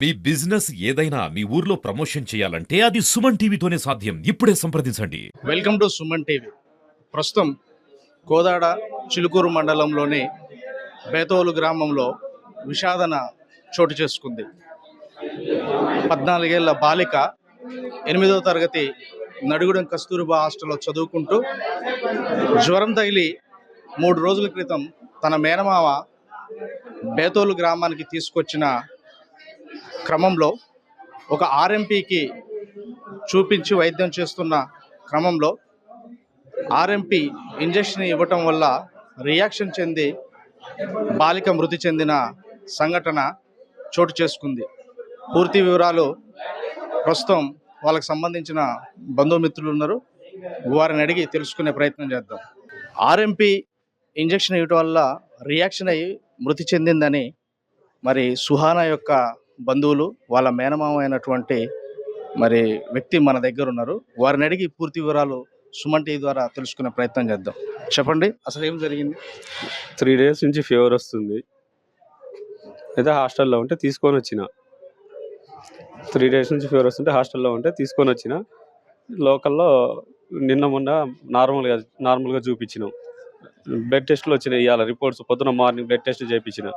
మీ business ఏదైనా మీ ఊర్లో promotion చేయాలంటే అది సుమన్ టీవీతోనే సాధ్యం. ఇప్పుడే సంప్రదించండి. Welcome to Suman TV. ప్రస్తుతం కోదాడ చిలుకూరు మండలంలోని బేతోలు గ్రామంలో విషాదన చోటు చేసుకుంది. 14 ఏళ్ల బాలిక 8వ తరగతి నడుగుడం కస్తూర్బా హాస్టల్లో చదువుకుంటూ జ్వరం తగిలి 3 రోజుల క్రితం తన మేనమామ బేతోలు గ్రామానికి తీసుకొచ్చిన క్రమంలో ఒక ఆర్ఎంపీకి చూపించి వైద్యం చేస్తున్న క్రమంలో ఆర్ఎంపీ ఇంజెక్షన్ ఇవ్వటం వల్ల రియాక్షన్ చెంది బాలిక మృతి చెందిన సంఘటన చోటు చేసుకుంది. పూర్తి వివరాలు ప్రస్తుతం వాళ్ళకి సంబంధించిన బంధుమిత్రులు ఉన్నారు, వారిని అడిగి తెలుసుకునే ప్రయత్నం చేద్దాం. ఆర్ఎంపీ ఇంజెక్షన్ ఇవ్వటం వల్ల రియాక్షన్ అయ్యి మృతి చెందిందని మరి సుహానా యొక్క బంధువులు, వాళ్ళ మేనమామ అయినటువంటి మరి వ్యక్తి మన దగ్గర ఉన్నారు. వారిని అడిగి పూర్తి వివరాలు సుమన్ టీవీ ద్వారా తెలుసుకునే ప్రయత్నం చేద్దాం. చెప్పండి, అసలు ఏం జరిగింది? 3 డేస్ నుంచి ఫీవర్ వస్తుంది. అయితే హాస్టల్లో ఉంటే తీసుకొని వచ్చిన. 3 డేస్ నుంచి ఫీవర్ వస్తుంటే హాస్టల్లో ఉంటే తీసుకొని వచ్చిన. లోకల్లో నిన్న మొన్న నార్మల్గా చూపించినాం. బ్లడ్ టెస్ట్లు వచ్చినాయి. ఇవాళ రిపోర్ట్స్ పొద్దున మార్నింగ్ బ్లడ్ టెస్ట్ చేయించిన.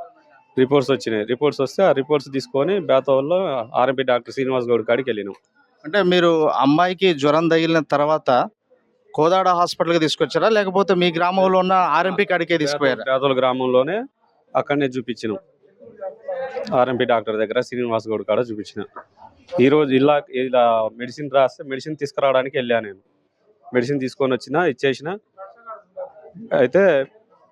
రిపోర్ట్స్ వచ్చినాయి. రిపోర్ట్స్ వస్తే ఆ రిపోర్ట్స్ తీసుకొని బేతవల్లో ఆర్ఎంపీ డాక్టర్ శ్రీనివాస్ గౌడ్ కాడికి వెళ్ళినాం. అంటే మీరు అమ్మాయికి జ్వరం తగిలిన తర్వాత కోదాడ హాస్పిటల్కి తీసుకొచ్చారా, లేకపోతే మీ గ్రామంలో ఉన్న ఆర్ఎంపీ కాడికే తీసుకుపోయారా? బేతవల్ గ్రామంలోనే అక్కడనే చూపించినాం. ఆర్ఎంపీ డాక్టర్ దగ్గర శ్రీనివాస్ గౌడ్ కాడ చూపించిన. ఈరోజు ఇలా మెడిసిన్ రాస్తే మెడిసిన్ తీసుకురావడానికి వెళ్ళాను. నేను మెడిసిన్ తీసుకొని వచ్చిన, ఇచ్చేసిన. అయితే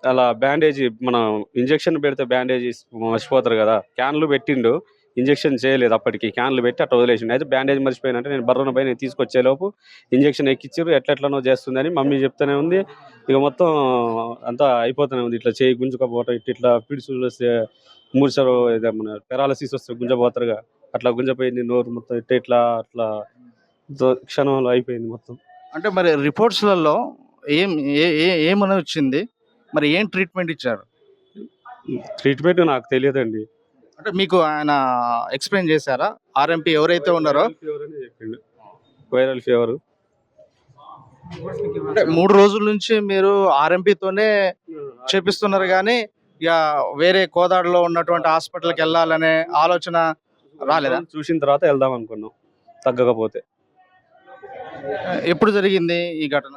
అలా బ్యాండేజీ, మనం ఇంజెక్షన్ పెడితే బ్యాండేజీ మర్చిపోతారు కదా, క్యాన్లు పెట్టిండు. ఇంజెక్షన్ చేయలేదు, అప్పటికి క్యాన్లు పెట్టి అట్లా వదిలేసిండు. అయితే బ్యాండేజ్ మర్చిపోయినంటే నేను బర్రన పై నేను తీసుకొచ్చేలోపు ఇంజెక్షన్ ఎక్కిచ్చారు. ఎట్లెట్లనో చేస్తుందని మమ్మీ చెప్తూనే ఉంది. ఇక మొత్తం అంతా అయిపోతూనే ఉంది. ఇట్లా చేయి గుంజుకపోవటం, ఇట్లా పిడుసులు వస్తే మూర్చరు, మన పెరాలసిస్ వస్తే గుంజపోతారుగా, అట్లా గుంజపోయింది. నోరు మొత్తం ఇట్లా అట్లా క్షణంలో అయిపోయింది మొత్తం. అంటే మరి రిపోర్ట్స్లలో ఏమని వచ్చింది, మరి ఏం ట్రీట్మెంట్ ఇచ్చారు? ట్రీట్మెంట్ నాకు తెలియదండి. అంటే మీకు ఆయన ఎక్స్ప్లెయిన్ చేశారా? ఆర్ఎంపీ ఎవరైతే ఉన్నారో వైరల్ ఫీవర్. అంటే 3 రోజుల నుంచి మీరు ఆర్ఎంపీతోనే చేపిస్తున్నారు, కానీ ఇక వేరే కోదాడలో ఉన్నటువంటి హాస్పిటల్కి వెళ్ళాలనే ఆలోచన రాలేదా? చూసిన తర్వాత వెళ్దాం అనుకున్నాం, తగ్గకపోతే. ఎప్పుడు జరిగింది ఈ ఘటన?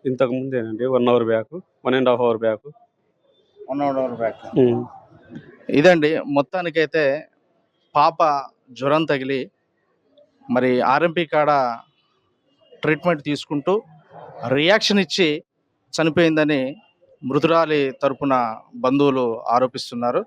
ఇంతకు ముందేనండి, 1 hour back, 1.5 hour back. 1 hour back. ఇదండి, మొత్తానికైతే పాప జ్వరం తగిలి మరి ఆర్ఎంపీ కాడ ట్రీట్మెంట్ తీసుకుంటూ రియాక్షన్ ఇచ్చి చనిపోయిందని మృతురాలి తరపున బంధువులు ఆరోపిస్తున్నారు.